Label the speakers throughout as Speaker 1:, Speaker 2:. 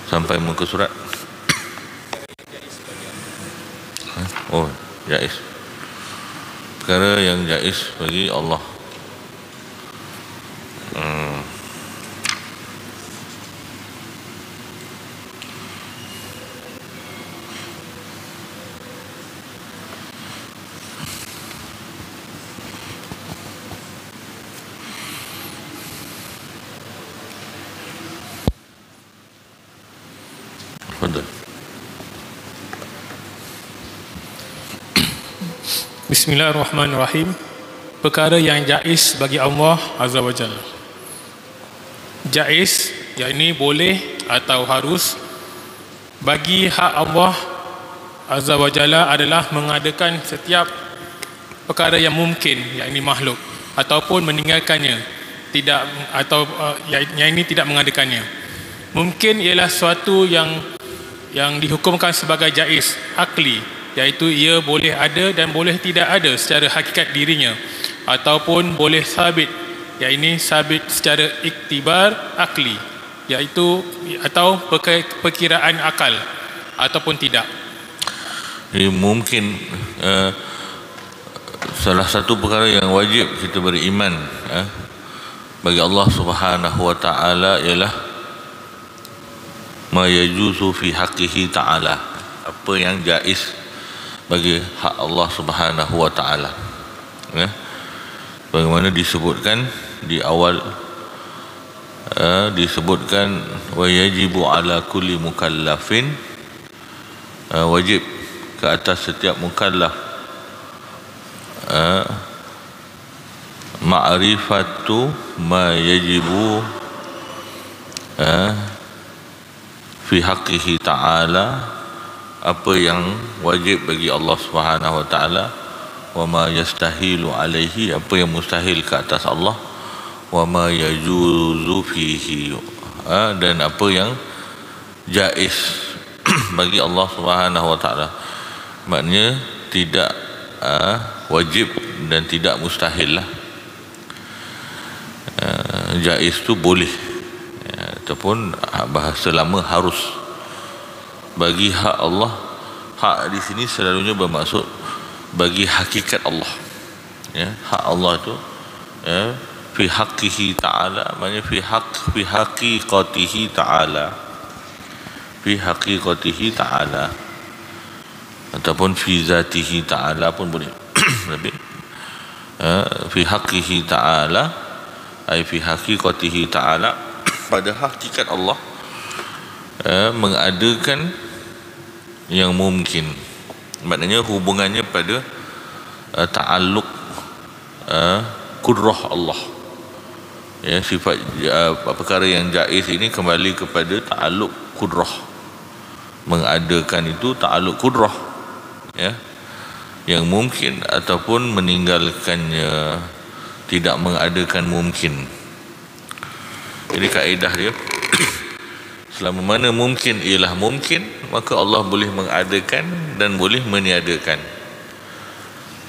Speaker 1: sampai muka surat. Oh, jaiz. Perkara yang jaiz bagi Allah.
Speaker 2: Bismillahirrahmanirrahim. Perkara yang jaiz bagi Allah Azza wa Jalla. Jaiz, yakni boleh atau harus. Bagi hak Allah Azza wa Jalla adalah mengadakan setiap perkara yang mungkin, yakni makhluk, ataupun meninggalkannya, tidak, atau yang ini tidak mengadakannya. Mungkin ialah suatu yang dihukumkan sebagai jaiz akli, iaitu ia boleh ada dan boleh tidak ada secara hakikat dirinya, ataupun boleh sabit, iaitu sabit secara iktibar akli, iaitu atau perkiraan akal, ataupun tidak.
Speaker 1: Jadi mungkin salah satu perkara yang wajib kita beriman bagi Allah Subhanahu wa taala ialah ma yajuzu fi haqqihi ta'ala, apa yang jaiz bagi hak Allah Subhanahu wa taala. Bagaimana disebutkan di awal, disebutkan wa yajibu ala kulli mukallafin, wajib ke atas setiap mukallaf ma'rifatu ma yajibu fi haqqihi ta'ala, apa yang wajib bagi Allah Subhanahu wa taala, wa ma yastahilu alaihi, apa yang mustahil ke atas Allah, wa ma yajuzu fihi, dan apa yang jaiz bagi Allah Subhanahu wa taala. Maknanya tidak wajib dan tidak mustahil lah. Jaiz tu boleh, ataupun bahasa lama harus. Bagi hak Allah, hak di sini selalunya bermaksud bagi hakikat Allah. Hak Allah itu fi haqqihi ta'ala, maknanya fi haqiqatihi ta'ala, fi haqiqatihi ta'ala, ataupun fi zatihi ta'ala pun boleh. Lebih fi haqqihi ta'ala ay fi haqiqatihi ta'ala, pada hakikat Allah mengadakan yang mungkin. Maknanya hubungannya pada ta'alluq kudrah Allah. Sifat perkara yang jaiz ini kembali kepada ta'alluq kudrah. Mengadakan itu ta'alluq kudrah, yang mungkin, ataupun meninggalkannya, tidak mengadakan mungkin. Jadi kaedah dia, selama mana mungkin ialah mungkin, maka Allah boleh mengadakan dan boleh meniadakan.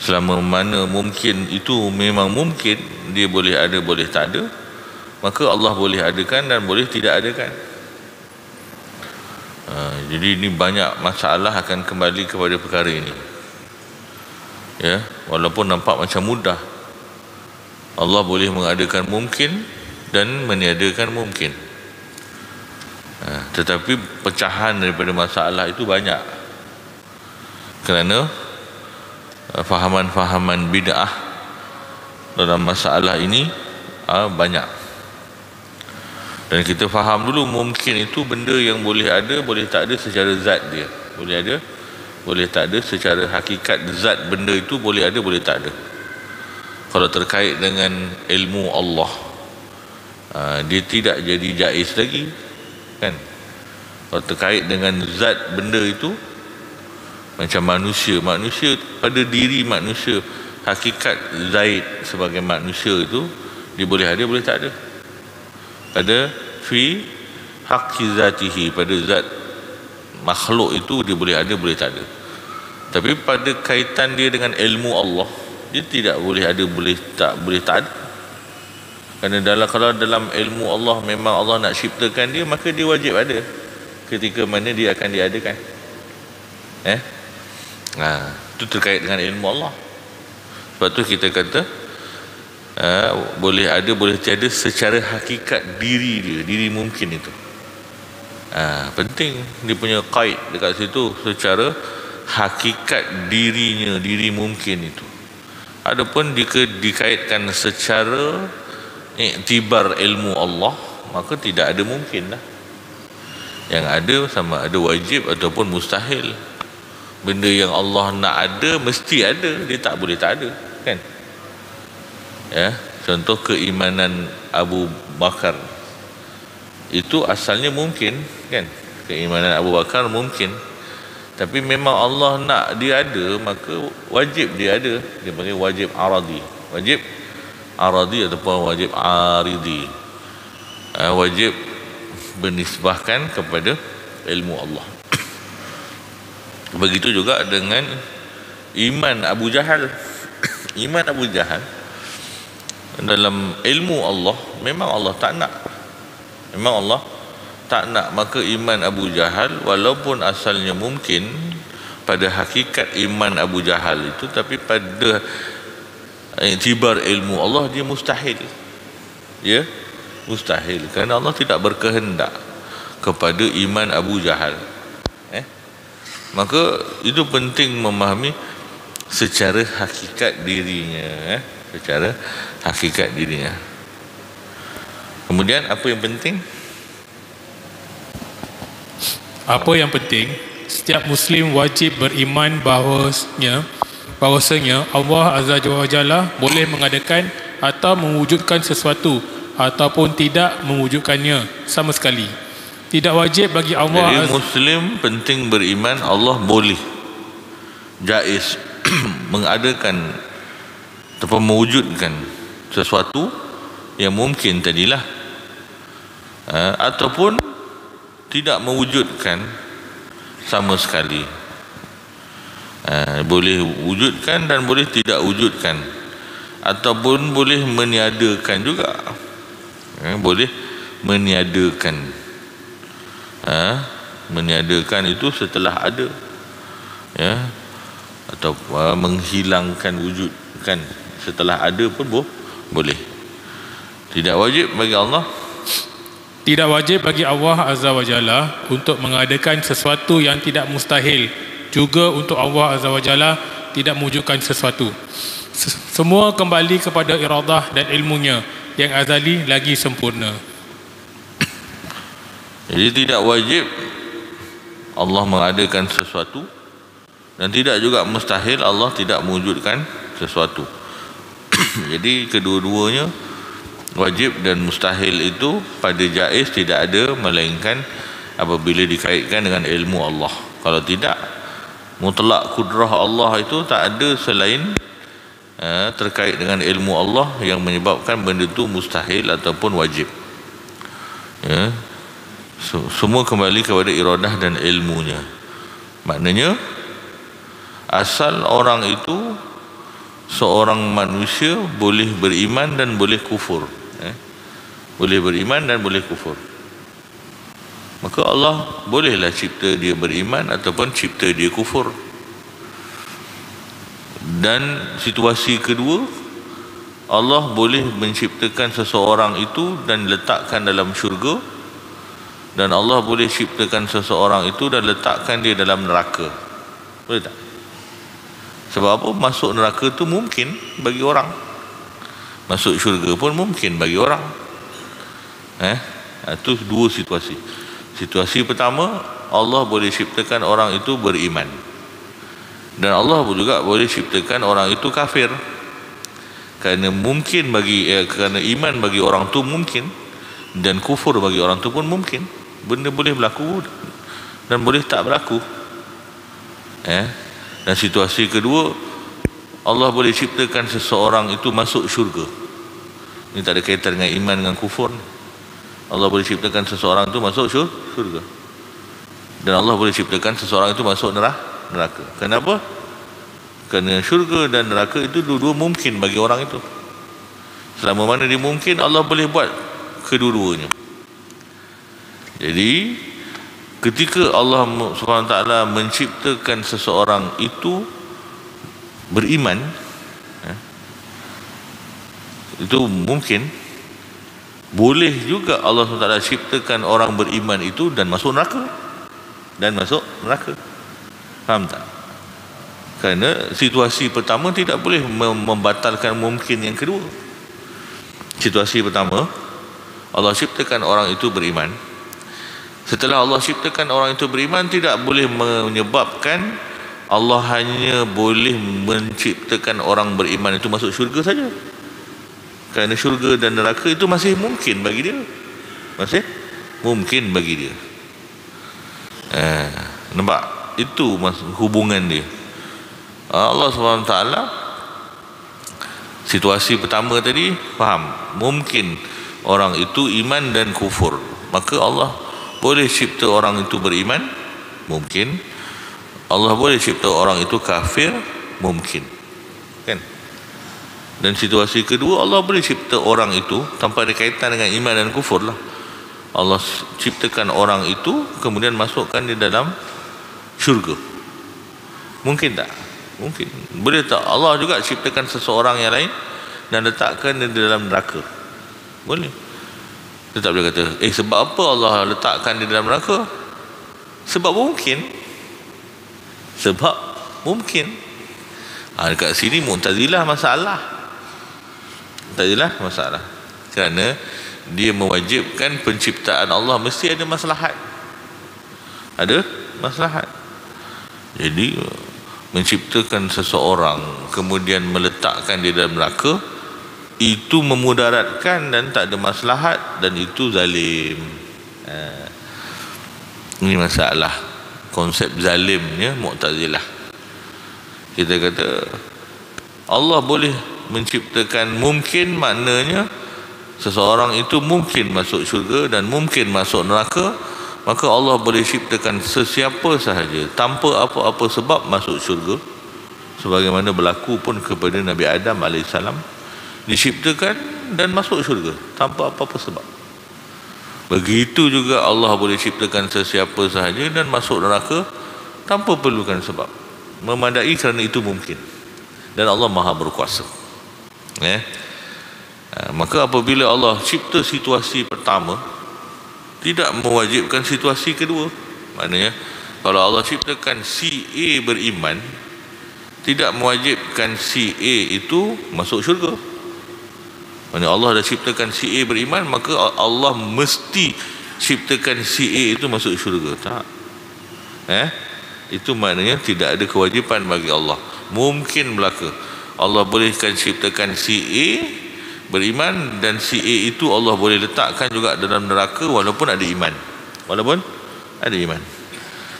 Speaker 1: Selama mana mungkin itu memang mungkin, dia boleh ada boleh tak ada, maka Allah boleh adakan dan boleh tidak adakan. Jadi ini banyak masalah akan kembali kepada perkara ini. Walaupun nampak macam mudah, Allah boleh mengadakan mungkin dan meniadakan mungkin. Tetapi pecahan daripada masalah itu banyak, kerana fahaman-fahaman bid'ah dalam masalah ini banyak. Dan kita faham dulu, mungkin itu benda yang boleh ada boleh tak ada secara zat dia, boleh ada boleh tak ada secara hakikat zat benda itu, boleh ada boleh tak ada. Kalau terkait dengan ilmu Allah, dia tidak jadi jaiz lagi, kan? Kalau terkait dengan zat benda itu, macam manusia pada diri manusia, hakikat zaid sebagai manusia itu, dia boleh ada boleh tak ada. Pada fi haqqi zatihi, pada zat makhluk itu dia boleh ada boleh tak ada. Tapi pada kaitan dia dengan ilmu Allah, dia tidak boleh ada boleh tak ada. Kerana kalau dalam ilmu Allah memang Allah nak ciptakan dia, maka dia wajib ada. ketika mana dia akan diadakan. Itu terkait dengan ilmu Allah. Sebab tu kita kata boleh ada boleh tiada secara hakikat diri dia, diri mungkin itu. Penting dia punya kait dekat situ, secara hakikat dirinya, diri mungkin itu. Adapun jika dikaitkan secara iktibar ilmu Allah, maka tidak ada mungkin lah. Yang ada sama ada wajib ataupun mustahil. Benda yang Allah nak ada mesti ada, dia tak boleh tak ada, kan? Contoh keimanan Abu Bakar itu asalnya mungkin, kan? Keimanan Abu Bakar mungkin, tapi memang Allah nak dia ada, maka wajib dia ada. Dia panggil wajib aradi, wajib aradi ataupun wajib aridi. Wajib bernisbahkan kepada ilmu Allah. Begitu juga dengan iman Abu Jahal. Iman Abu Jahal dalam ilmu Allah, memang Allah tak nak, memang Allah tak nak. Maka iman Abu Jahal walaupun asalnya mungkin pada hakikat iman Abu Jahal itu, tapi pada iktibar ilmu Allah dia mustahil. Ya, mustahil kerana Allah tidak berkehendak kepada iman Abu Jahal. Maka itu penting memahami secara hakikat dirinya, secara hakikat dirinya. Kemudian apa yang penting?
Speaker 2: Apa yang penting, setiap Muslim wajib beriman bahawasanya Allah Azza wa Jalla boleh mengadakan atau mewujudkan sesuatu ataupun tidak mewujudkannya sama sekali. Tidak wajib bagi Allah.
Speaker 1: Jadi Muslim penting beriman Allah boleh, jaiz mengadakan ataupun mewujudkan sesuatu yang mungkin tadilah, ataupun tidak mewujudkan sama sekali. Boleh wujudkan dan boleh tidak wujudkan, ataupun boleh meniadakan juga. Boleh meniadakan. Meniadakan itu setelah ada, atau menghilangkan wujud, kan? Setelah ada pun boleh. Tidak wajib bagi Allah.
Speaker 2: Tidak wajib bagi Allah Azza wa Jalla untuk mengadakan sesuatu yang tidak mustahil. Juga untuk Allah Azza wa Jalla tidak mewujudkan sesuatu. Semua kembali kepada iradah dan ilmunya yang azali lagi sempurna.
Speaker 1: Jadi tidak wajib Allah mengadakan sesuatu, dan tidak juga mustahil Allah tidak mewujudkan sesuatu. Jadi kedua-duanya, wajib dan mustahil itu pada jaiz tidak ada, melainkan apabila dikaitkan dengan ilmu Allah. Kalau tidak, mutlak kudrah Allah itu tak ada selain terkait dengan ilmu Allah yang menyebabkan benda itu mustahil ataupun wajib. Semua kembali kepada iradah dan ilmunya. Maknanya asal orang itu, seorang manusia boleh beriman dan boleh kufur, boleh beriman dan boleh kufur. Maka Allah bolehlah cipta dia beriman ataupun cipta dia kufur. Dan situasi kedua, Allah boleh menciptakan seseorang itu dan letakkan dalam syurga, dan Allah boleh ciptakan seseorang itu dan letakkan dia dalam neraka. Boleh tak? Sebab apa? Masuk neraka tu mungkin bagi orang, masuk syurga pun mungkin bagi orang. Itu dua situasi. Situasi pertama, Allah boleh ciptakan orang itu beriman, dan Allah juga boleh ciptakan orang itu kafir. Kerana mungkin kerana iman bagi orang tu mungkin, dan kufur bagi orang tu pun mungkin. Benda boleh berlaku dan boleh tak berlaku. Dan situasi kedua, Allah boleh ciptakan seseorang itu masuk syurga. Ini tak ada kaitan dengan iman dengan kufur. Allah boleh ciptakan seseorang itu masuk syurga, dan Allah boleh ciptakan seseorang itu masuk neraka. Kenapa? Kerana syurga dan neraka itu dua-dua mungkin bagi orang itu. Selama mana dia mungkin, Allah boleh buat kedua-duanya. Jadi ketika Allah SWT menciptakan seseorang itu beriman, itu mungkin boleh juga Allah SWT ciptakan orang beriman itu dan masuk neraka. Faham tak? Kerana situasi pertama tidak boleh membatalkan mungkin yang kedua. Situasi pertama, Allah ciptakan orang itu beriman. Setelah Allah ciptakan orang itu beriman, tidak boleh menyebabkan Allah hanya boleh menciptakan orang beriman itu masuk syurga saja. Kerana syurga dan neraka itu masih mungkin bagi dia. Nampak? Itu hubungan dia. Allah SWT, situasi pertama tadi faham, mungkin orang itu iman dan kufur, maka Allah boleh cipta orang itu beriman, mungkin. Allah boleh cipta orang itu kafir, mungkin, kan? Dan situasi kedua, Allah boleh cipta orang itu tanpa ada kaitan dengan iman dan kufur lah. Allah ciptakan orang itu kemudian masukkan di dalam syurga. Mungkin tak? Mungkin. Boleh tak Allah juga ciptakan seseorang yang lain dan letakkan dia di dalam neraka? Boleh. Dia tak boleh kata, sebab apa Allah letakkan dia dalam neraka? Sebab mungkin. Dekat sini Mu'tazilah masalah. Kerana dia mewajibkan penciptaan Allah mesti ada maslahat. Jadi menciptakan seseorang kemudian meletakkan dia dalam neraka, itu memudaratkan dan tak ada maslahat, dan itu zalim. Ini masalah konsep zalimnya Mu'tazilah. Kita kata Allah boleh menciptakan mungkin, maknanya seseorang itu mungkin masuk syurga dan mungkin masuk neraka, maka Allah boleh ciptakan sesiapa sahaja tanpa apa-apa sebab masuk syurga, sebagaimana berlaku pun kepada Nabi Adam AS, diciptakan dan masuk syurga tanpa apa-apa sebab. Begitu juga Allah boleh ciptakan sesiapa sahaja dan masuk neraka tanpa perlukan sebab, memadai kerana itu mungkin, dan Allah Maha berkuasa. Maka apabila Allah cipta situasi pertama, tidak mewajibkan situasi kedua. Maknanya kalau Allah ciptakan si A beriman, tidak mewajibkan si A itu masuk syurga. Maksudnya Allah dah ciptakan si A beriman, maka Allah mesti ciptakan si A itu masuk syurga. Tak. Itu maknanya tidak ada kewajipan bagi Allah. Mungkin belaka Allah bolehkan ciptakan si A beriman, dan si A itu Allah boleh letakkan juga dalam neraka walaupun ada iman.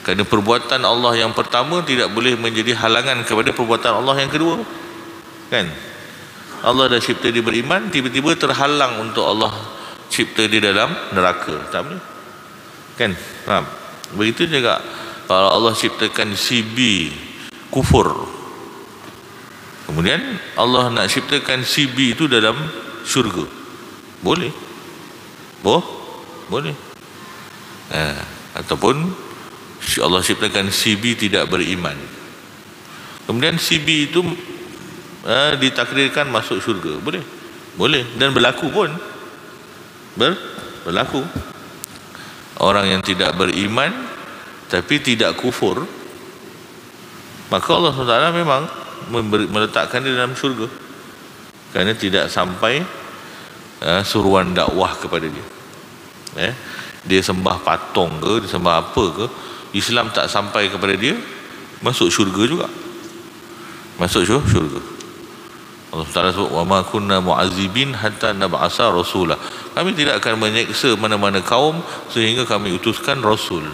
Speaker 1: Kerana perbuatan Allah yang pertama tidak boleh menjadi halangan kepada perbuatan Allah yang kedua, kan? Allah dah cipta dia beriman, tiba-tiba terhalang untuk Allah cipta dia dalam neraka, tak boleh, kan? Faham? Begitu juga kalau Allah ciptakan si B kufur, kemudian Allah nak ciptakan si B itu dalam syurga, boleh? Boleh. Ataupun Allah ciptakan si B tidak beriman, kemudian si B itu ditakdirkan masuk syurga, boleh, dan berlaku pun. Berlaku. Orang yang tidak beriman tapi tidak kufur, maka Allah SWT memang meletakkan dia dalam syurga, kerana tidak sampai suruhan dakwah kepada dia. Dia sembah patung ke, dia sembah apa ke, Islam tak sampai kepada dia, masuk syurga juga. Masuk syurga. Allah Ta'ala sebut, wa ma kunna mu'azibin hatta nab'asa rasulah. Kami tidak akan menyeksa mana-mana kaum sehingga kami utuskan rasul.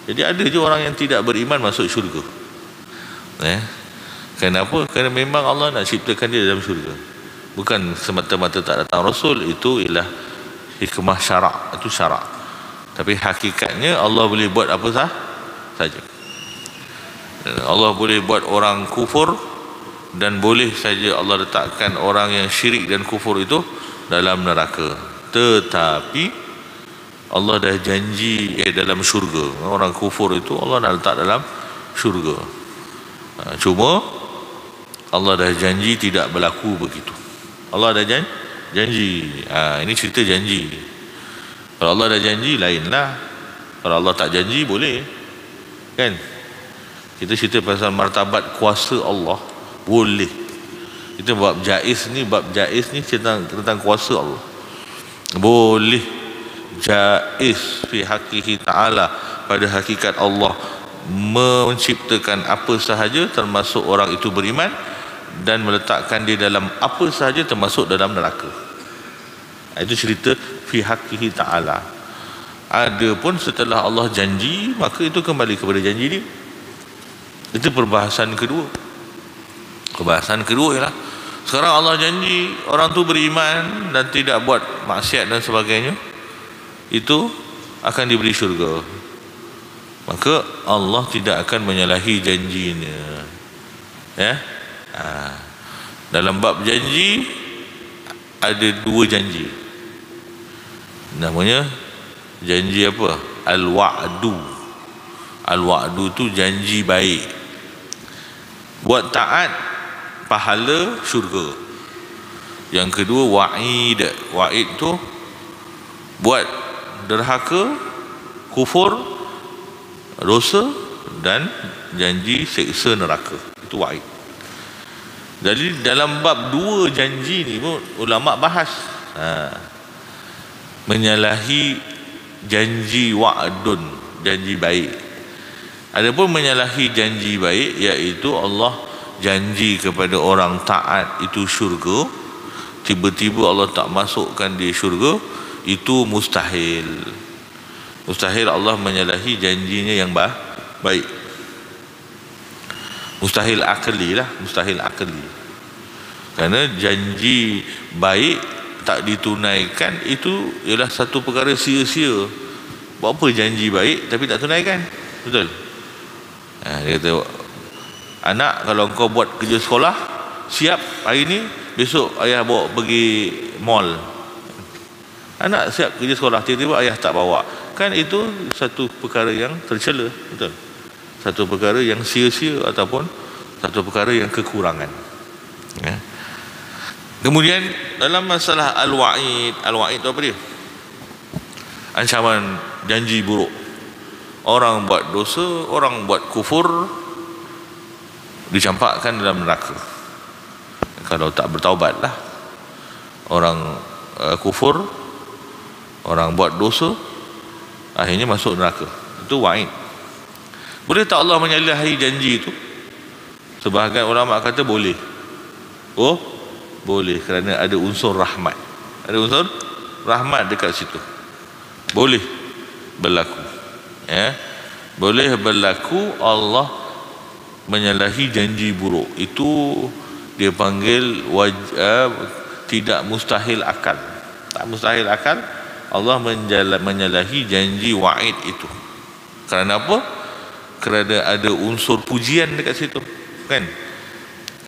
Speaker 1: Jadi ada je orang yang tidak beriman masuk syurga. Kenapa? Kerana memang Allah nak ciptakan dia dalam syurga. Bukan semata-mata tak datang rasul, itu ialah hikmah syarak, itu syarak. Tapi hakikatnya Allah boleh buat apa saja. Allah boleh buat orang kufur, dan boleh saja Allah letakkan orang yang syirik dan kufur itu dalam neraka. Tetapi Allah dah janji dalam syurga. Orang kufur itu Allah nak letak dalam syurga. Cuma Allah dah janji tidak berlaku begitu. Allah dah janji. Ini cerita janji. Kalau Allah dah janji lainlah. Kalau Allah tak janji boleh. Kan? Kita cerita pasal martabat kuasa Allah, boleh. Kita bab jaiz ni tentang kuasa Allah. Boleh jaiz fi haqqihi ta'ala, pada hakikat Allah menciptakan apa sahaja termasuk orang itu beriman dan meletakkan dia dalam apa sahaja termasuk dalam neraka. Itu cerita fi haqqihi ta'ala. Adapun setelah Allah janji, maka itu kembali kepada janji dia. Itu perbahasan kedua. Perbahasan kedua ialah sekarang Allah janji orang tu beriman dan tidak buat maksiat dan sebagainya, itu akan diberi syurga. Maka Allah tidak akan menyalahi janjinya. Ya. Dalam bab janji ada dua janji. Namanya janji apa? Al-wa'du. Al-wa'du tu janji baik. Buat taat pahala syurga. Yang kedua wa'id. Wa'id tu buat derhaka, kufur, dosa dan janji seksa neraka. Itu wa'id. Jadi dalam bab dua janji ni pun ulama bahas menyalahi janji wa'dun, janji baik. Adapun menyalahi janji baik, iaitu Allah janji kepada orang taat itu syurga, tiba-tiba Allah tak masukkan dia syurga, itu mustahil. Mustahil Allah menyalahi janjinya yang baik. Mustahil akli lah, mustahil akli. Kerana janji baik tak ditunaikan, itu ialah satu perkara sia-sia. Buat apa janji baik tapi tak tunaikan? Betul? Dia kata, anak, kalau kau buat kerja sekolah siap hari ni, besok ayah bawa pergi mall. Anak siap kerja sekolah, tiba-tiba ayah tak bawa. Kan itu satu perkara yang tercela. Betul? Satu perkara yang sia-sia ataupun satu perkara yang kekurangan. Ya. Kemudian dalam masalah al-wa'id, al-wa'id itu apa dia? Ancaman, janji buruk. Orang buat dosa, orang buat kufur, dicampakkan dalam neraka. Kalau tak bertaubat lah. Orang kufur, orang buat dosa, akhirnya masuk neraka. Itu wa'id. Boleh tak Allah menyalahi janji itu? Sebahagian ulama kata boleh. Oh, boleh, kerana ada unsur rahmat. Ada unsur rahmat dekat situ. Boleh berlaku. Ya. Boleh berlaku Allah menyalahi janji buruk. Itu dia panggil tidak mustahil akal. Tak mustahil akal Allah menyalahi janji wa'id itu. Kerana apa? Kerana ada unsur pujian dekat situ. Kan?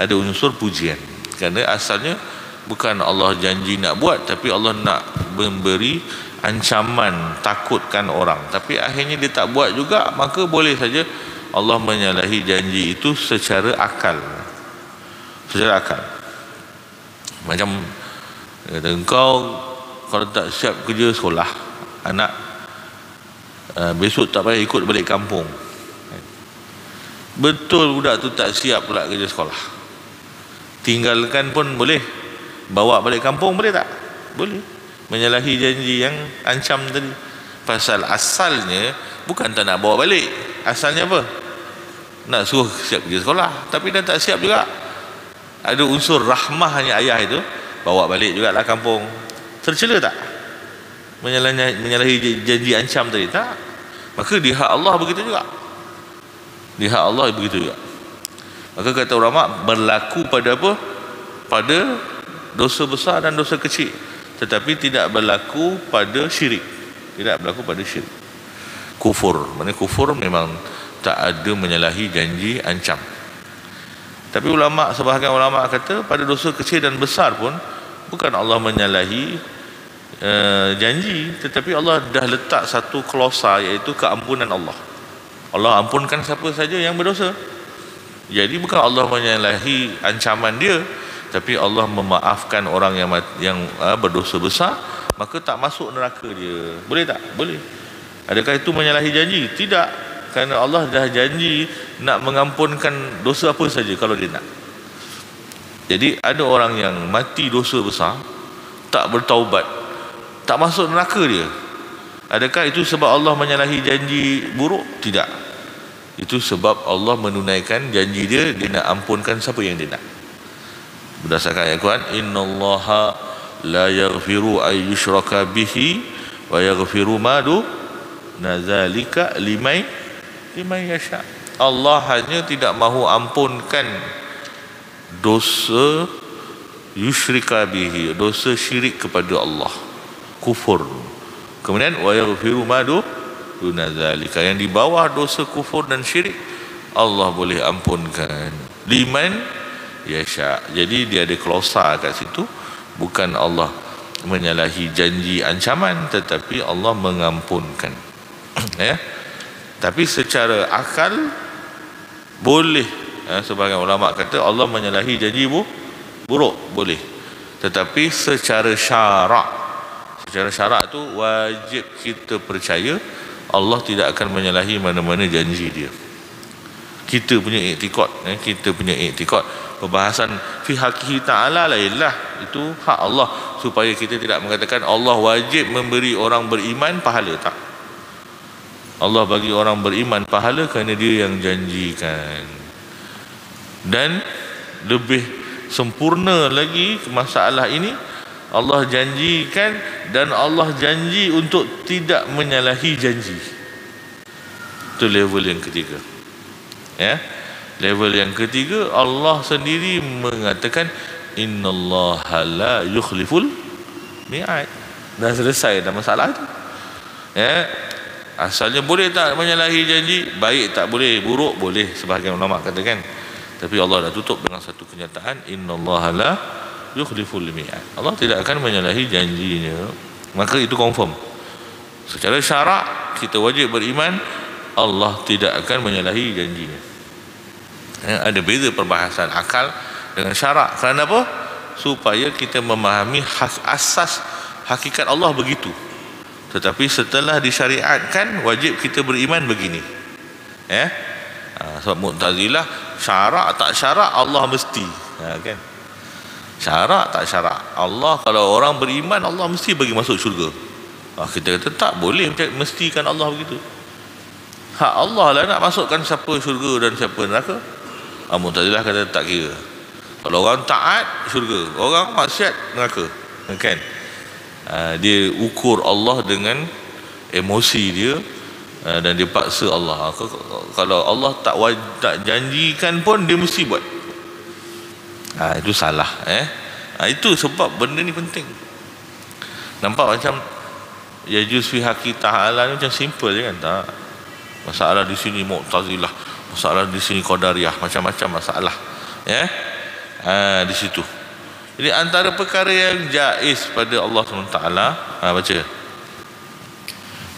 Speaker 1: Ada unsur pujian. Kerana asalnya bukan Allah janji nak buat, tapi Allah nak memberi ancaman, takutkan orang. Tapi akhirnya dia tak buat juga, maka boleh saja Allah menyalahi janji itu secara akal. Secara akal. Macam kata, engkau kalau tak siap kerja sekolah, anak, besok tak payah ikut balik kampung. Betul budak tu tak siap pula kerja sekolah, tinggalkan pun boleh, bawa balik kampung boleh tak? Boleh. Menyalahi janji yang ancam tadi. Pasal asalnya bukan tak nak bawa balik, asalnya apa? Nak suruh siap kerja sekolah, tapi dah tak siap juga. Ada unsur rahmahnya ayah itu, bawa balik jugalah kampung. Tercela tak? Menyalahi janji ancam tadi? Tak. Maka di hak Allah begitu juga. Di hak Allah begitu juga. Maka kata ulama, berlaku pada apa? Pada dosa besar dan dosa kecil, tetapi tidak berlaku pada syirik. Tidak berlaku pada syirik. Kufur, maknanya kufur memang tak ada menyalahi janji ancam. Tapi ulama, sebahagian ulama kata pada dosa kecil dan besar pun bukan Allah menyalahi janji, tetapi Allah dah letak satu klausa, iaitu keampunan Allah. Allah ampunkan siapa saja yang berdosa. Jadi bukan Allah menyalahi ancaman dia, tapi Allah memaafkan orang yang berdosa besar, maka tak masuk neraka dia. Boleh tak? Boleh. Adakah itu menyalahi janji? Tidak, kerana Allah dah janji nak mengampunkan dosa apa saja kalau dia nak. Jadi ada orang yang mati dosa besar, tak bertaubat, tak masuk neraka dia. Adakah itu sebab Allah menyalahi janji buruk? Tidak. Itu sebab Allah menunaikan janji dia, dia nak ampunkan siapa yang dia nak. Berdasarkan ayat Quran, innallaha la yaghfiru ay yushraka bihi wa yaghfiru ma duna zalika liman yasha. Allah hanya tidak mahu ampunkan dosa yushrika bihi, dosa syirik kepada Allah, kufur. Kemudian wa yaghfiru ma duna zalika, yang di bawah dosa kufur dan syirik Allah boleh ampunkan liman yasha. Jadi dia ada klausa kat situ, bukan Allah menyalahi janji ancaman, tetapi Allah mengampunkan. Ya. Tapi secara akal boleh, sebagian ulama kata Allah menyalahi janji buruk, boleh. Tetapi secara syarak tu wajib kita percaya Allah tidak akan menyalahi mana-mana janji dia. Kita punya iktikad, perbahasan fi haqihi ta'ala laillah, itu hak Allah, supaya kita tidak mengatakan Allah wajib memberi orang beriman pahala. Tak, Allah bagi orang beriman pahala kerana dia yang janjikan. Dan lebih sempurna lagi masalah ini, Allah janjikan dan Allah janji untuk tidak menyalahi janji. Itu level yang ketiga. Ya, level yang ketiga, Allah sendiri mengatakan innallaha la yukhliful mi'ad. Dah selesai dah masalah itu. Ya, asalnya boleh tak menyalahi janji? Baik tak boleh, buruk boleh, sebahagian ulama katakan. Tapi Allah dah tutup dengan satu kenyataan, innallaha la yukhliful mi'ad. Allah tidak akan menyalahi janjinya. Maka itu confirm. Secara syarak kita wajib beriman Allah tidak akan menyalahi janjinya. Ya, ada beza perbahasan akal dengan syarak. Kerana apa? Supaya kita memahami asas hakikat Allah begitu. Tetapi setelah disyariatkan, wajib kita beriman begini. Ya. Sebab Mu'tazilah syarak tak syarak Allah mesti. Kan? Syarak tak syarak Allah, kalau orang beriman Allah mesti bagi masuk syurga. Kita kata tak boleh mestikan Allah begitu. Hak Allah lah nak masukkan siapa syurga dan siapa neraka. Mu'tazilah kata tak kira. Kalau orang taat syurga, orang maksiat neraka. Kan? Dia ukur Allah dengan emosi dia, dan dia paksa Allah. Kalau Allah tak janjikan pun dia mesti buat. Itu salah. Itu sebab benda ni penting. Nampak macam yajuz fi haqqi ta'ala ni macam simple je kan? Tak. Masalah di sini Mu'tazilah, masalah di sini Qadariyah, macam-macam masalah. Ya. Di situ. Jadi antara perkara yang jaiz pada Allah SWT, baca.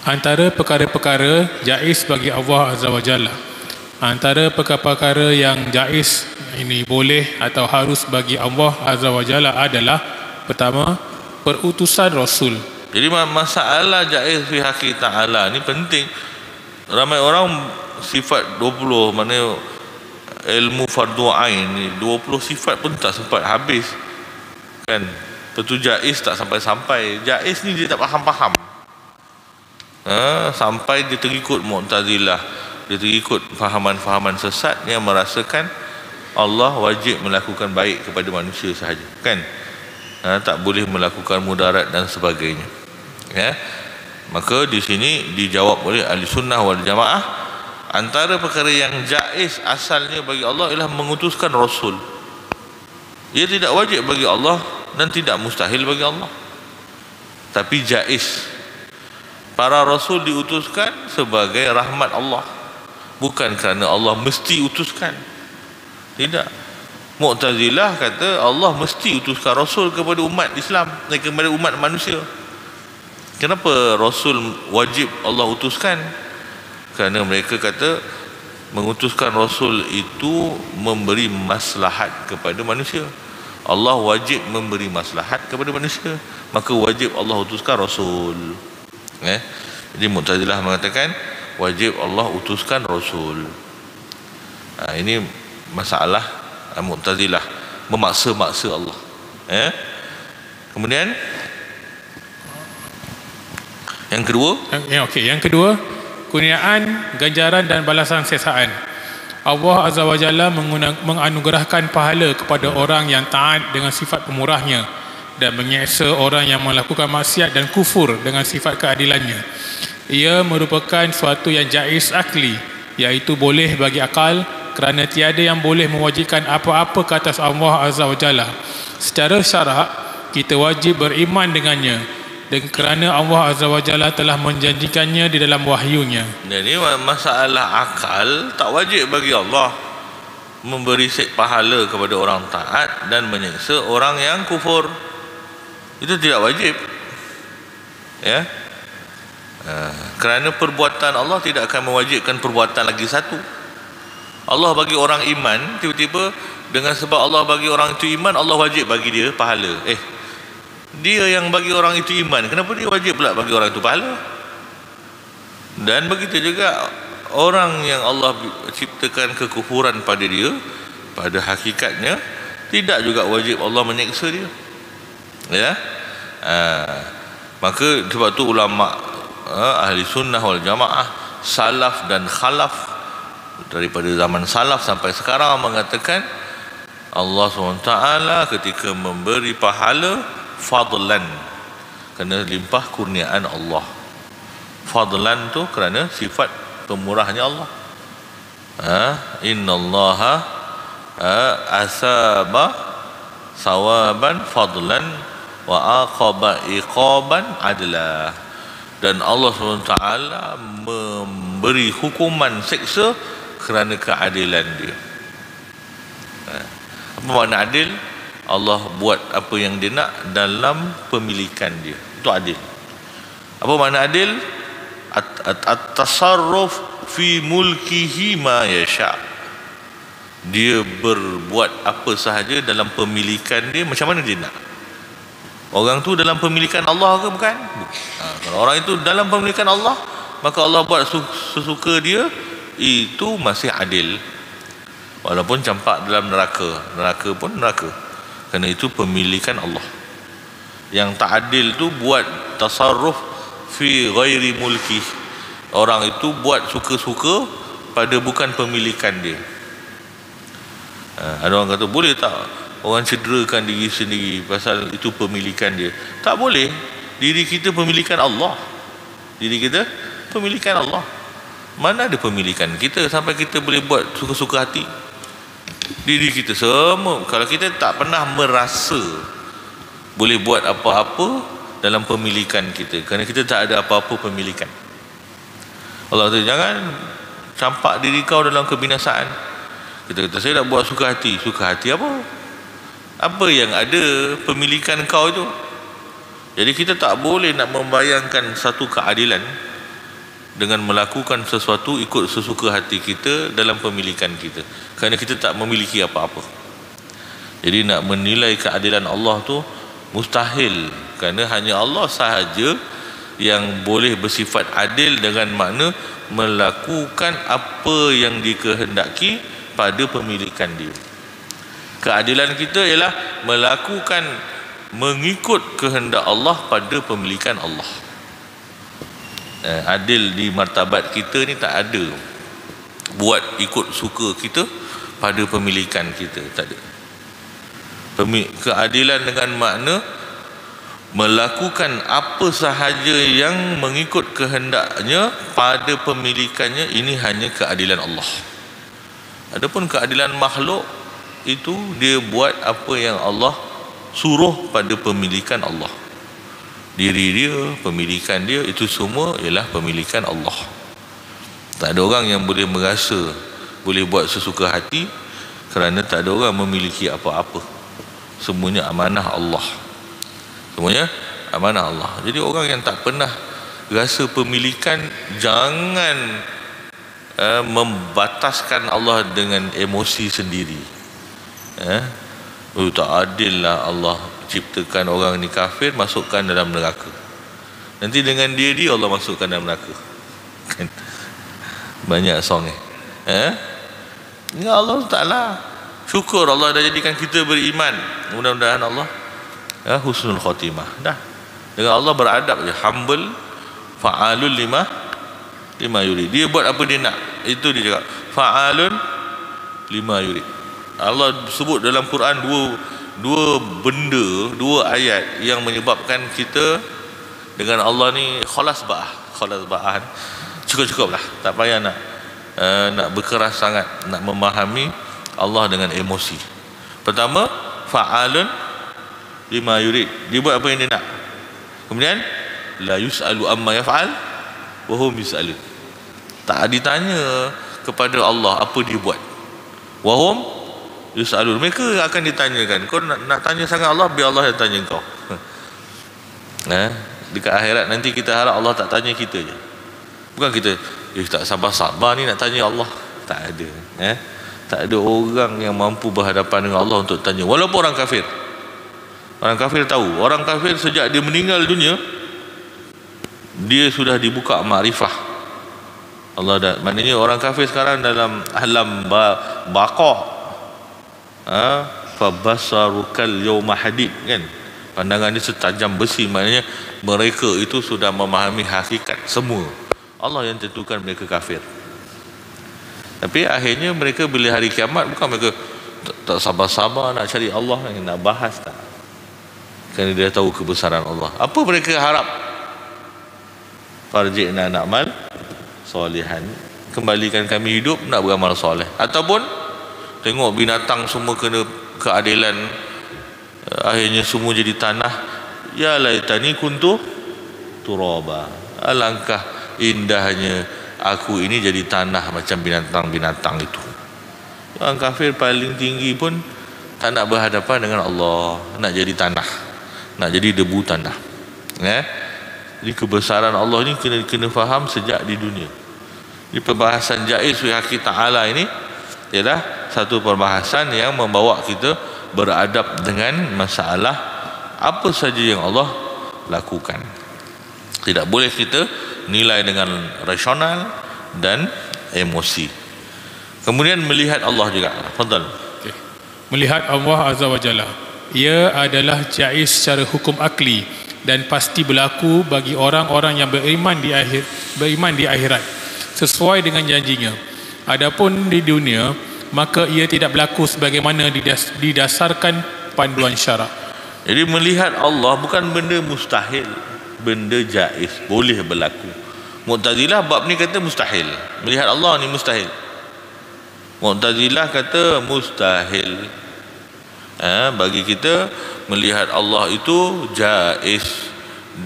Speaker 2: Antara perkara-perkara jaiz bagi Allah Azza wa Jalla. Antara perkara-perkara yang jaiz ini boleh atau harus bagi Allah Azza wa Jalla adalah, pertama, perutusan Rasul.
Speaker 1: Jadi masalah jaiz fi haqqi ta'ala ni penting. Ramai orang sifat 20, mana ilmu fardu ain ni 20 sifat pun tak sempat habis. Kan? Betul, jaiz tak sampai-sampai. Jaiz ni dia tak faham-faham. Sampai dia terikut Mu'tazilah, dia terikut fahaman-fahaman sesat yang merasakan Allah wajib melakukan baik kepada manusia sahaja, kan? Tak boleh melakukan mudarat dan sebagainya. Ya. Maka di sini dijawab oleh ahli sunnah wal jamaah, antara perkara yang jaiz asalnya bagi Allah ialah mengutuskan Rasul. Ia tidak wajib bagi Allah dan tidak mustahil bagi Allah, tapi jaiz. Para Rasul diutuskan sebagai rahmat Allah, bukan kerana Allah mesti utuskan. Tidak. Mu'tazilah kata Allah mesti utuskan Rasul kepada umat Islam, kepada umat manusia. Kenapa Rasul wajib Allah utuskan? Kerana mereka kata mengutuskan Rasul itu memberi maslahat kepada manusia. Allah wajib memberi maslahat kepada manusia, maka wajib Allah utuskan Rasul. Jadi Mu'tazilah mengatakan wajib Allah utuskan Rasul. Ini masalah Mu'tazilah, memaksa-maksa Allah. Kemudian yang kedua,
Speaker 2: yang kedua, kurniaan, ganjaran dan balasan siksaan. Allah Azza wa Jalla menganugerahkan pahala kepada orang yang taat dengan sifat pemurahnya dan menyeksa orang yang melakukan maksiat dan kufur dengan sifat keadilannya. Ia merupakan suatu yang jaiz akli, iaitu boleh bagi akal, kerana tiada yang boleh mewajibkan apa-apa ke atas Allah Azza wa Jalla. Secara syarak, kita wajib beriman dengannya, dan kerana Allah Azza wa Jalla telah menjanjikannya di dalam wahyunya.
Speaker 1: Jadi masalah akal, tak wajib bagi Allah memberi pahala kepada orang taat dan menyeksa orang yang kufur. Itu tidak wajib. Kerana perbuatan Allah tidak akan mewajibkan perbuatan lagi satu. Allah bagi orang iman, tiba-tiba dengan sebab Allah bagi orang itu iman, Allah wajib bagi dia pahala. Dia yang bagi orang itu iman, kenapa dia wajib pula bagi orang itu pahala? Dan begitu juga orang yang Allah ciptakan kekufuran pada dia, pada hakikatnya tidak juga wajib Allah menyeksa dia. Maka sebab tu ulama ahli sunnah wal jamaah, salaf dan khalaf, daripada zaman salaf sampai sekarang mengatakan Allah SWT ketika memberi pahala fadlan, kerana limpah kurniaan Allah. Fadlan tu kerana sifat pemurahnya Allah. Innallaha asaba sawaban fadlan wa aqaba iqaban adla. Dan Allah SWT memberi hukuman seksa kerana keadilan dia. Apa makna adil? Allah buat apa yang dia nak dalam pemilikan dia. Itu adil. Apa makna adil? At-tasarruf fi mulkihi ma yasha. Dia berbuat apa sahaja dalam pemilikan dia macam mana dia nak. Orang tu dalam pemilikan Allah ke bukan? Kalau orang itu dalam pemilikan Allah, maka Allah buat sesuka dia, itu masih adil. Walaupun campak dalam neraka, neraka pun neraka, kerana itu pemilikan Allah. Yang tak adil tu buat tasarruf fi ghairi mulki. Orang itu buat suka-suka pada bukan pemilikan dia. Ada orang kata boleh tak orang cederakan diri sendiri pasal itu pemilikan dia? Tak boleh. Diri kita pemilikan Allah. Diri kita pemilikan Allah. Mana ada pemilikan kita sampai kita boleh buat suka-suka hati? Diri kita semua, kalau kita tak pernah merasa boleh buat apa-apa dalam pemilikan kita, kerana kita tak ada apa-apa pemilikan. Allah kata jangan campak diri kau dalam kebinasaan. Kita kata saya nak buat suka hati. Suka hati apa? Apa yang ada pemilikan kau itu? Jadi kita tak boleh nak membayangkan satu keadilan dengan melakukan sesuatu ikut sesuka hati kita dalam pemilikan kita, kerana kita tak memiliki apa-apa. Jadi nak menilai keadilan Allah tu mustahil, kerana hanya Allah sahaja yang boleh bersifat adil dengan makna melakukan apa yang dikehendaki pada pemilikan dia. Keadilan kita ialah melakukan mengikut kehendak Allah pada pemilikan Allah. Adil di martabat kita ni tak ada buat ikut suka kita pada pemilikan kita, tak ada. Keadilan dengan makna melakukan apa sahaja yang mengikut kehendaknya pada pemilikannya, ini hanya keadilan Allah. Adapun keadilan makhluk itu dia buat apa yang Allah suruh pada pemilikan Allah. Diri dia, pemilikan dia, itu semua ialah pemilikan Allah. Tak ada orang yang boleh merasa boleh buat sesuka hati, kerana tak ada orang memiliki apa-apa. Semuanya amanah Allah. Semuanya amanah Allah. Jadi orang yang tak pernah rasa pemilikan, jangan membataskan Allah dengan emosi sendiri. Tak adil lah Allah ciptakan orang ni kafir, masukkan dalam neraka, nanti dengan dia Allah masukkan dalam neraka. Kan? Banyak song ya Allah Ta'ala, syukur Allah dah jadikan kita beriman. Mudah-mudahan Allah husnul khotimah. Dah dengan Allah beradab je, humble, fa'alun lima yurid. Dia buat apa dia nak, itu dia cakap fa'alun lima yurid. Allah sebut dalam Quran dua benda, dua ayat yang menyebabkan kita dengan Allah ni khalas ba'ah, cukup lah, tak payah nak berkeras sangat nak memahami Allah dengan emosi. Pertama, fa'alun lima yurid, dia buat apa yang dia nak. Kemudian la yus'alu amma yaf'al wa hum yus'alun, tak ditanya kepada Allah apa dia buat. Wa hum yus'alun, mereka akan ditanyakan. Kau nak tanya sangat Allah, biar Allah yang tanya kau. Dekat akhirat nanti kita harap Allah tak tanya kita je. Bukan kita tak sabar-sabar ni nak tanya Allah. Tak ada. Tak ada orang yang mampu berhadapan dengan Allah untuk tanya. Walaupun orang kafir. Orang kafir tahu. Orang kafir sejak dia meninggal dunia, dia sudah dibuka ma'rifah. Allah dah, maknanya orang kafir sekarang dalam alam baqa', fabasarukal yawma hadid, kan, pandangan dia setajam besi. Maknanya mereka itu sudah memahami hakikat semua. Allah yang tentukan mereka kafir. Tapi akhirnya mereka bila hari kiamat, bukan mereka tak sabar-sabar nak cari Allah, nak bahas, tak. Kerana dia tahu kebesaran Allah. Apa mereka harap? Farji'na na'mal solihan, kembalikan kami hidup nak beramal soleh. Ataupun tengok binatang semua kena keadilan, akhirnya semua jadi tanah. Ya laitani kuntu turaba, alangkah indahnya aku ini jadi tanah macam binatang-binatang itu. Orang kafir paling tinggi pun tak nak berhadapan dengan Allah, nak jadi tanah, nak jadi debu tanah. Jadi kebesaran Allah ni kena faham sejak di dunia. Di perbahasan jaiz fi haqqi ta'ala ini ialah satu perbahasan yang membawa kita beradab dengan masalah apa saja yang Allah lakukan. Tidak boleh kita nilai dengan rasional dan emosi. Kemudian melihat Allah juga. Fadal.
Speaker 2: Okay. Melihat Allah Azza wa Jalla, ia adalah jaiz secara hukum akli dan pasti berlaku bagi orang-orang yang beriman di akhirat sesuai dengan janjinya. Adapun di dunia, maka ia tidak berlaku sebagaimana didasarkan panduan syarak.
Speaker 1: Jadi melihat Allah bukan benda mustahil, benda jaiz, boleh berlaku. Mu'tazilah bab ni kata mustahil, melihat Allah ni mustahil. Mu'tazilah kata mustahil. Bagi kita melihat Allah itu jaiz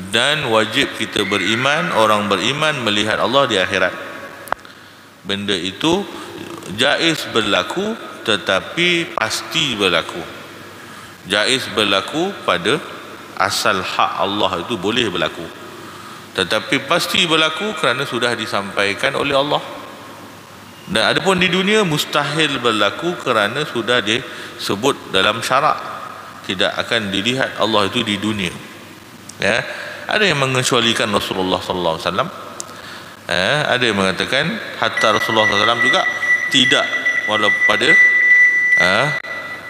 Speaker 1: dan wajib kita beriman. Orang beriman melihat Allah di akhirat. Benda itu jaiz berlaku, tetapi pasti berlaku. Jaiz berlaku pada asal hak Allah itu boleh berlaku, tetapi pasti berlaku kerana sudah disampaikan oleh Allah. Dan adapun di dunia mustahil berlaku kerana sudah disebut dalam syarak, tidak akan dilihat Allah itu di dunia. Ada yang mengecualikan Rasulullah sallallahu alaihi wasallam. Ada yang mengatakan hatta Rasulullah sallallahu alaihi wasallam juga tidak, walaupun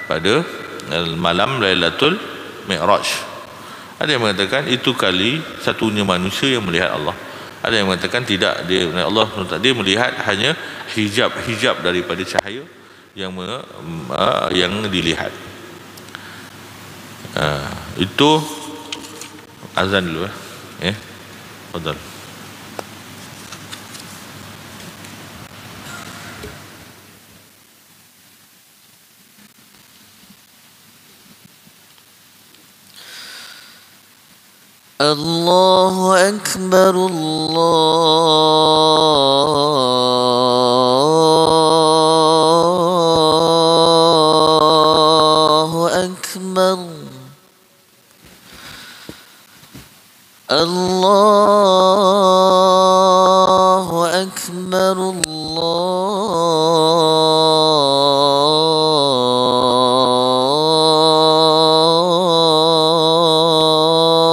Speaker 1: pada malam Lailatul Mi'raj. Ada yang mengatakan itu kali satunya manusia yang melihat Allah. Ada yang mengatakan tidak, Allah dia melihat hanya hijab daripada cahaya yang dilihat. Itu azan dulu. Fadal.
Speaker 3: Allahu Akbar, Allahu Akbar. أكبر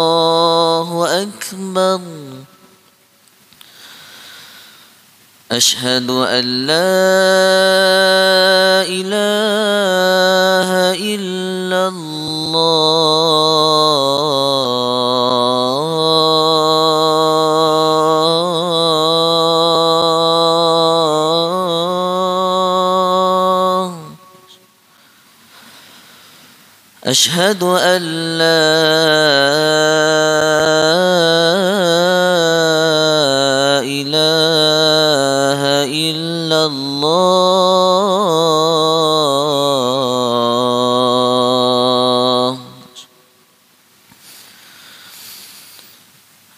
Speaker 3: الله أكبر أشهد أن لا إله إلا الله أشهد أن لا إله إلا الله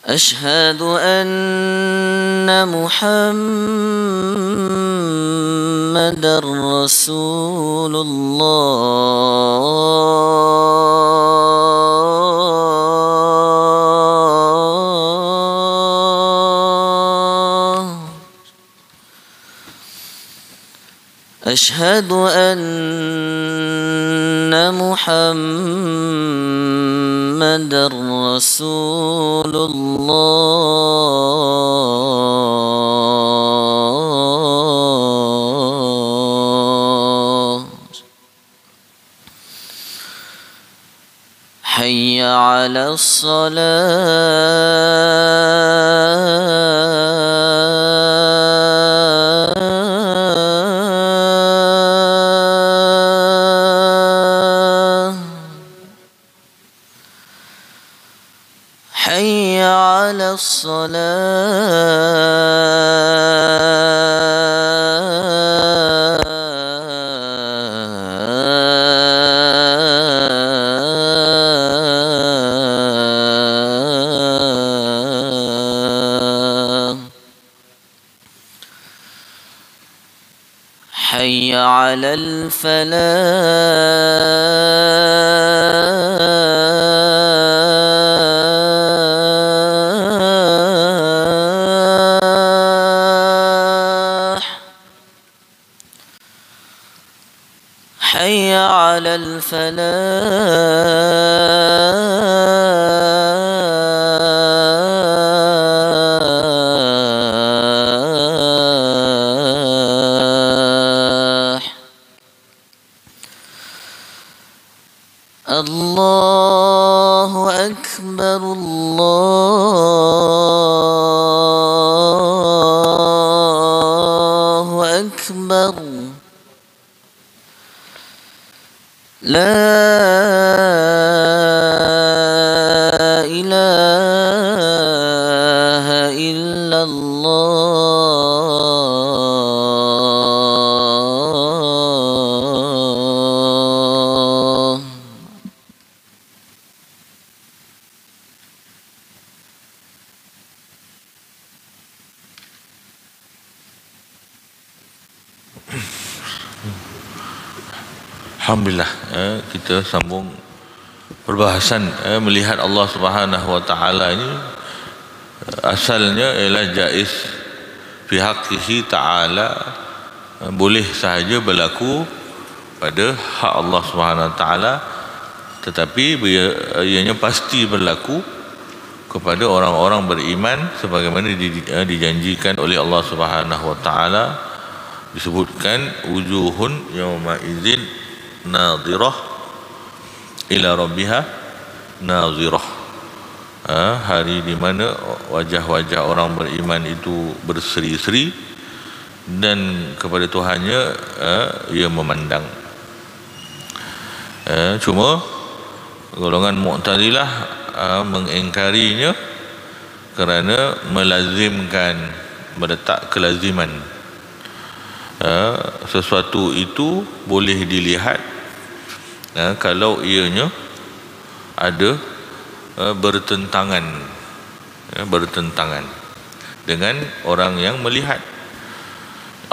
Speaker 3: أشهد أن محمدا رسول الله أشهد أن محمدا رسول الله حي على الصلاة حي على الصلاة حي على الفلاح حي على الفلاح الله أكبر الله أكبر لا إله إلا الله
Speaker 1: Alhamdulillah, kita sambung perbahasan melihat Allah Subhanahu wa taala ini. Asalnya ialah jaiz fi haqqihi taala, boleh sahaja berlaku pada hak Allah Subhanahu wa taala, tetapi ianya pasti berlaku kepada orang-orang beriman sebagaimana dijanjikan oleh Allah Subhanahu wa taala. Disebutkan wujuhun yauma idzin nadhirah ila rabbiha nadhirah. Hari di mana wajah-wajah orang beriman itu berseri-seri dan kepada Tuhannya ia memandang. Cuma golongan Mu'tazilah mengingkarinya kerana melazimkan, meletak kelaziman. Sesuatu itu boleh dilihat kalau ianya ada bertentangan dengan orang yang melihat.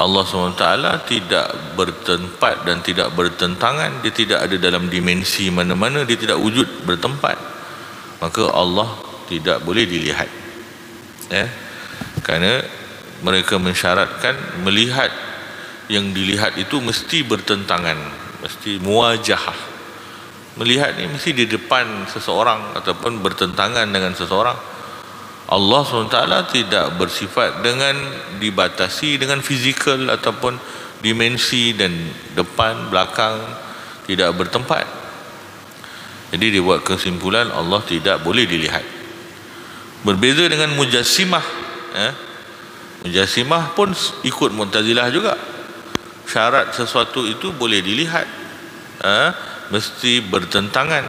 Speaker 1: Allah SWT tidak bertempat dan tidak bertentangan, dia tidak ada dalam dimensi mana-mana, dia tidak wujud bertempat, maka Allah tidak boleh dilihat, kerana mereka mensyaratkan melihat yang dilihat itu mesti bertentangan, mesti muwajahah. Melihat ni mesti di depan seseorang ataupun bertentangan dengan seseorang. Allah SWT tidak bersifat dengan dibatasi dengan fizikal ataupun dimensi dan depan, belakang, tidak bertempat. Jadi dia buat kesimpulan Allah tidak boleh dilihat. Berbeza dengan mujassimah. Mujassimah pun ikut Mu'tazilah juga. Syarat sesuatu itu boleh dilihat, mesti bertentangan.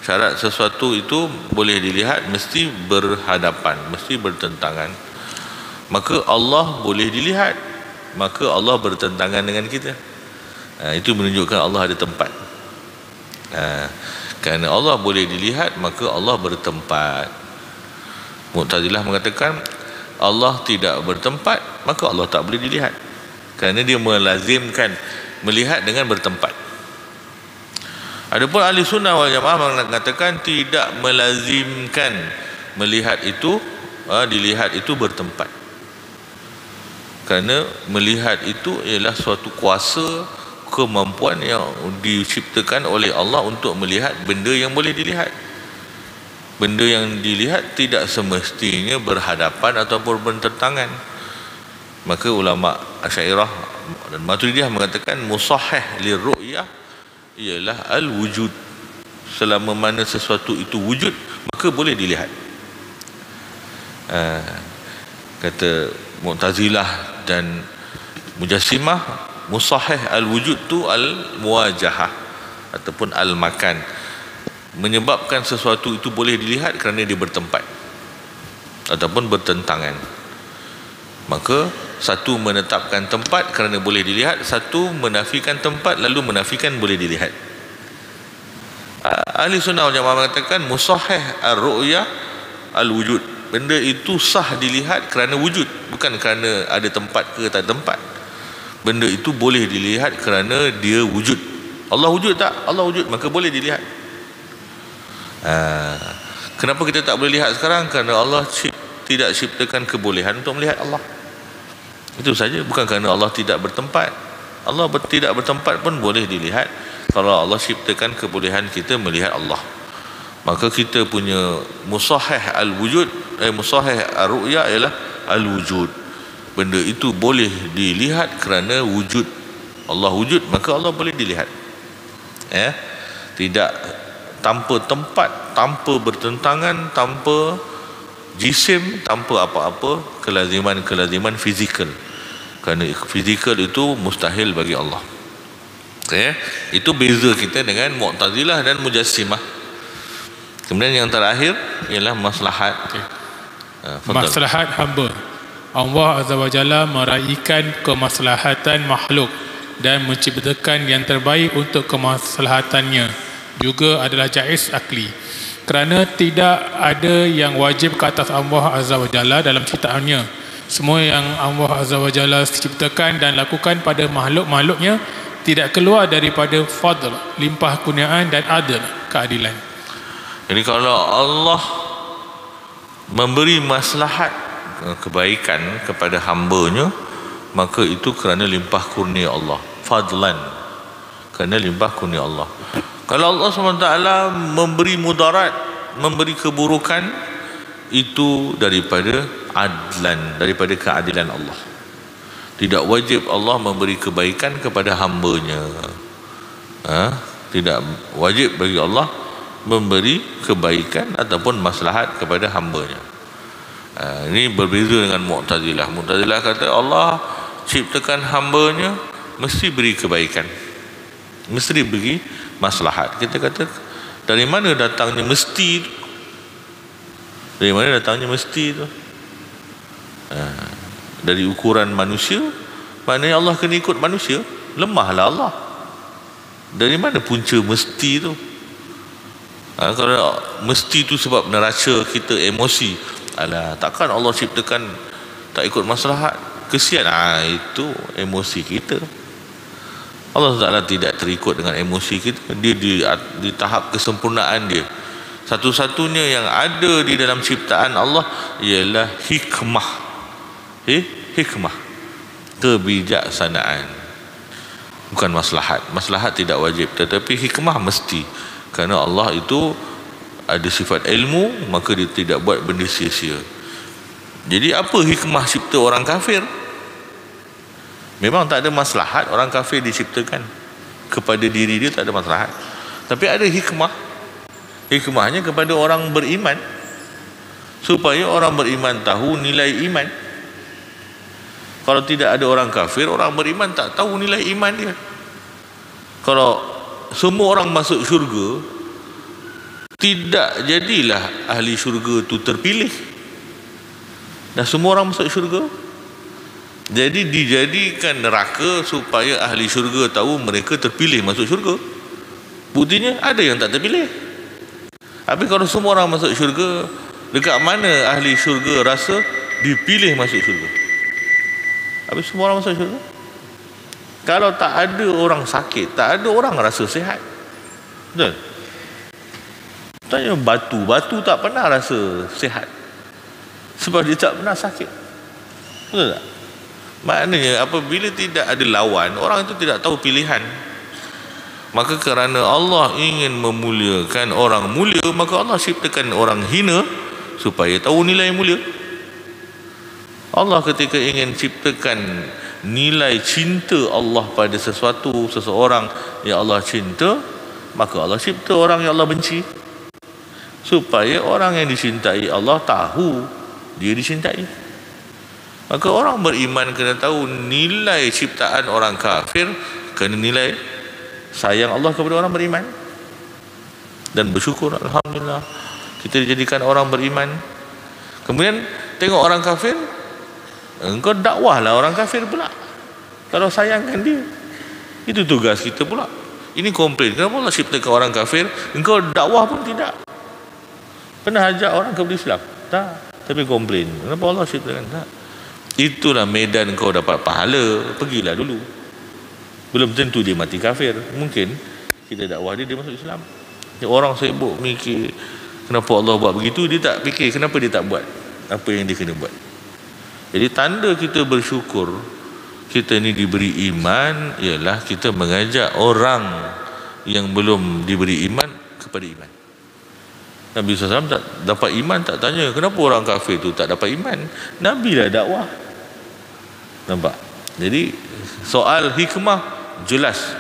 Speaker 1: Syarat sesuatu itu boleh dilihat mesti berhadapan, mesti bertentangan. Maka Allah boleh dilihat, maka Allah bertentangan dengan kita. Itu menunjukkan Allah ada tempat. Kerana Allah boleh dilihat, maka Allah bertempat. Mu'tazilah mengatakan Allah tidak bertempat, maka Allah tak boleh dilihat, kerana dia melazimkan melihat dengan bertempat. Adapun ahli sunnah wal jamaah mengatakan tidak melazimkan melihat itu, dilihat itu bertempat. Kerana melihat itu ialah suatu kuasa, kemampuan yang diciptakan oleh Allah untuk melihat benda yang boleh dilihat. Benda yang dilihat tidak semestinya berhadapan ataupun bertentangan. Maka ulama Asy'ariyah dan Maturidiyah mengatakan musahhih lirru'yah ialah al-wujud. Selama mana sesuatu itu wujud, maka boleh dilihat. Kata Mu'tazilah dan Mujassimah, musahhih al-wujud tu al-muwajahah ataupun al-makan, menyebabkan sesuatu itu boleh dilihat kerana dia bertempat ataupun bertentangan. Maka satu menetapkan tempat kerana boleh dilihat, satu menafikan tempat lalu menafikan boleh dilihat. Ahli sunnah wal jamaah mengatakan musahhih ar-ru'yah al-wujud. Benda itu sah dilihat kerana wujud, bukan kerana ada tempat ke tak ada tempat. Benda itu boleh dilihat kerana dia wujud. Allah wujud tak? Allah wujud, maka boleh dilihat. Kenapa kita tak boleh lihat sekarang? Kerana Allah tidak ciptakan kebolehan untuk melihat Allah. Itu saja, bukan kerana Allah tidak bertempat. Allah tidak bertempat pun boleh dilihat kalau Allah ciptakan kebolehan kita melihat Allah. Maka kita punya musahhih al-wujud, musahhih ar-ru'ya ialah al-wujud. Benda itu boleh dilihat kerana wujud. Allah wujud, maka Allah boleh dilihat. Tidak tanpa tempat, tanpa bertentangan, tanpa jisim, tanpa apa-apa kelaziman fizikal. Kerana fizikal itu mustahil bagi Allah. Itu beza kita dengan Mu'tazilah dan Mujassimah. Kemudian yang terakhir ialah maslahat.
Speaker 2: Maslahat hamba. Allah Azza wa Jalla meraihkan kemaslahatan makhluk dan menciptakan yang terbaik untuk kemaslahatannya. Juga adalah jaiz akli. Kerana tidak ada yang wajib ke atas Allah Azza wa Jalla dalam ciptaannya. Semua yang Allah Azza wa Jalla ciptakan dan lakukan pada makhluk-makhluknya tidak keluar daripada fadl, limpah kurniaan dan adil, keadilan.
Speaker 1: Jadi kalau Allah memberi maslahat kebaikan kepada hamba-Nya, maka itu kerana limpah kurnia Allah, fadlan, kerana limpah kurnia Allah. Kalau Allah SWT memberi mudarat, memberi keburukan, itu daripada adlan, daripada keadilan Allah. Tidak wajib Allah memberi kebaikan kepada hamba-Nya. Tidak wajib bagi Allah memberi kebaikan ataupun maslahat kepada hamba-Nya. Ini berbeza dengan Mu'tazilah. Mu'tazilah kata Allah ciptakan hamba-Nya mesti beri kebaikan, mesti beri maslahat. Kita kata dari mana datangnya mesti itu? Dari mana datangnya mesti itu? Dari ukuran manusia, maknanya Allah kena ikut manusia. Lemahlah Allah. Dari mana punca mesti itu? Kalau mesti itu sebab neraca kita emosi, takkan Allah ciptakan tak ikut maslahat, kesian. Itu emosi kita. Allah Taala tidak terikut dengan emosi kita. Dia di tahap kesempurnaan dia. Satu-satunya yang ada di dalam ciptaan Allah ialah hikmah. hikmah, kebijaksanaan, bukan maslahat. Maslahat tidak wajib, tetapi hikmah mesti, kerana Allah itu ada sifat ilmu, maka dia tidak buat benda sia-sia. Jadi apa hikmah cipta orang kafir? Memang tak ada maslahat orang kafir diciptakan, kepada diri dia tak ada maslahat, tapi ada hikmah. Hikmahnya kepada orang beriman, supaya orang beriman tahu nilai iman. Kalau tidak ada orang kafir, orang beriman tak tahu nilai iman dia. Kalau semua orang masuk syurga, tidak jadilah ahli syurga tu terpilih. Dah semua orang masuk syurga, jadi dijadikan neraka supaya ahli syurga tahu mereka terpilih masuk syurga. Buktinya ada yang tak terpilih. Tapi kalau semua orang masuk syurga, dekat mana ahli syurga rasa dipilih masuk syurga? Habis semua orang masuk syurga. Kalau tak ada orang sakit, tak ada orang rasa sihat. Betul? Tanya batu, batu tak pernah rasa sihat, sebab dia tak pernah sakit. Betul tak? Maknanya apabila tidak ada lawan, orang itu tidak tahu pilihan. Maka kerana Allah ingin memuliakan orang mulia, maka Allah ciptakan orang hina supaya tahu nilai mulia. Allah ketika ingin ciptakan nilai cinta Allah pada sesuatu, seseorang yang Allah cinta, maka Allah cipta orang yang Allah benci, supaya orang yang dicintai Allah tahu dia dicintai. Maka orang beriman kena tahu nilai ciptaan orang kafir, kena nilai sayang Allah kepada orang beriman, dan bersyukur, alhamdulillah kita dijadikan orang beriman. Kemudian tengok orang kafir, engkau dakwahlah orang kafir pula. Kalau sayangkan dia, itu tugas kita pula. Ini komplain, kenapa Allah ciptakan orang kafir, engkau dakwah pun tidak. Pernah ajak orang kepada Islam? Tak. Tapi komplain, kenapa Allah ciptakan? Tak. Itulah medan kau dapat pahala. Pergilah dulu. Belum tentu dia mati kafir, mungkin kita dakwah dia masuk Islam. Orang sibuk mikir kenapa Allah buat begitu, dia tak fikir kenapa dia tak buat apa yang dia kena buat. Jadi tanda kita bersyukur kita ni diberi iman ialah kita mengajak orang yang belum diberi iman kepada iman. Nabi SAW tak dapat iman, tak tanya kenapa orang kafir tu tak dapat iman. Nabi lah dakwah. Nampak? Jadi soal hikmah jelas.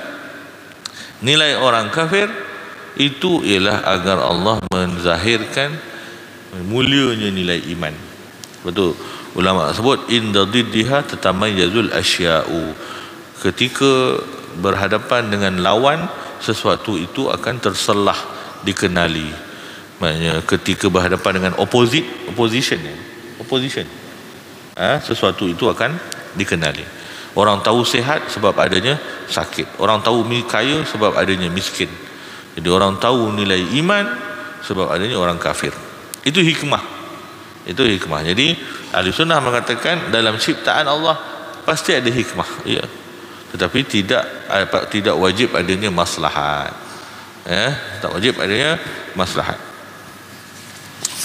Speaker 1: Nilai orang kafir itu ialah agar Allah menzahirkan mulianya nilai iman. Betul. Ulama sebut inda diddiha tatamayyazul asya'u. Ketika berhadapan dengan lawan, sesuatu itu akan terselah, dikenali. Maknanya ketika berhadapan dengan opposition, sesuatu itu akan dikenali. Orang tahu sihat sebab adanya sakit. Orang tahu kaya sebab adanya miskin. Jadi orang tahu nilai iman sebab adanya orang kafir. Itu hikmah. Itu hikmah. Jadi Ahli Sunnah mengatakan dalam ciptaan Allah pasti ada hikmah. Ya. Tetapi tidak wajib adanya maslahat. Tak wajib adanya maslahat.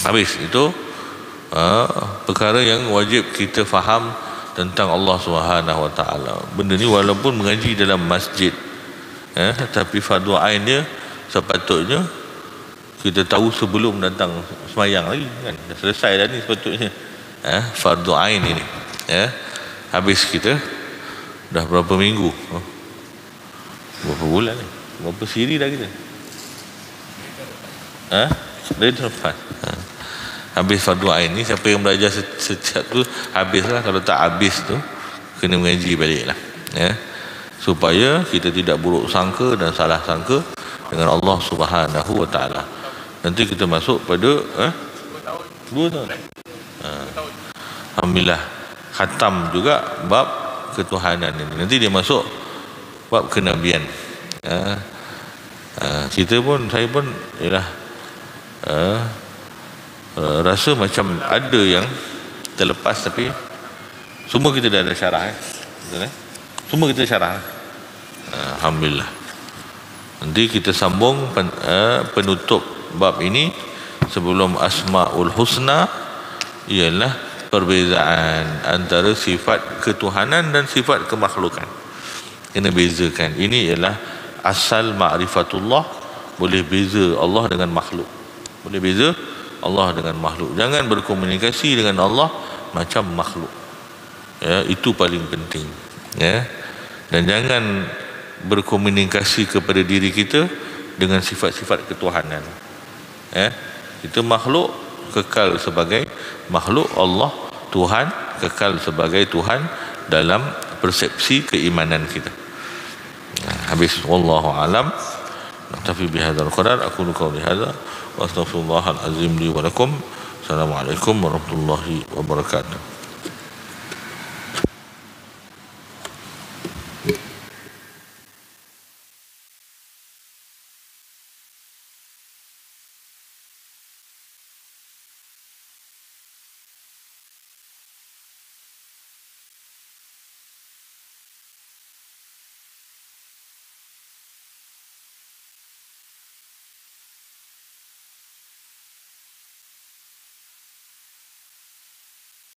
Speaker 1: Habis itu perkara yang wajib kita faham tentang Allah Subhanahu Wa Taala. Benda ni walaupun mengaji dalam masjid, tapi fardu ain dia sepatutnya kita tahu sebelum datang semayang lagi kan. Dah selesai dah ni sepatutnya. Fardu ain ini. Habis kita dah berapa minggu? Berapa bulan ni? Berapa siri dah kita? Dari depan. Habis fardu ain ni, siapa yang belajar setiap tu habislah. Kalau tak habis tu kena mengaji baliklah, supaya kita tidak buruk sangka dan salah sangka dengan Allah Subhanahu Wa Taala. Nanti kita masuk pada 2 tahun. Alhamdulillah khatam juga bab ketuhanan ini. Nanti dia masuk bab kenabian. Kita pun, saya pun ialah rasa macam ada yang terlepas, tapi semua kita dah ada syarah. Semua kita syarah. Alhamdulillah. Nanti kita sambung penutup bab ini sebelum Asmaul Husna, ialah perbezaan antara sifat ketuhanan dan sifat kemakhlukan. Kena bezakan. Ini ialah asal ma'rifatullah. Boleh beza Allah dengan makhluk. Boleh beza Allah dengan makhluk. Jangan berkomunikasi dengan Allah macam makhluk. Ya, itu paling penting. Ya. Dan jangan berkomunikasi kepada diri kita dengan sifat-sifat ketuhanan. Ya. Kita makhluk, kekal sebagai makhluk. Allah Tuhan, kekal sebagai Tuhan dalam persepsi keimanan kita. Habis, wallahu alam. Naktafi bihadzal qadar. Aqulu qawli hadza wa astaghfirullahal azim li wa lakum. Assalamualaikum warahmatullahi wabarakatuh.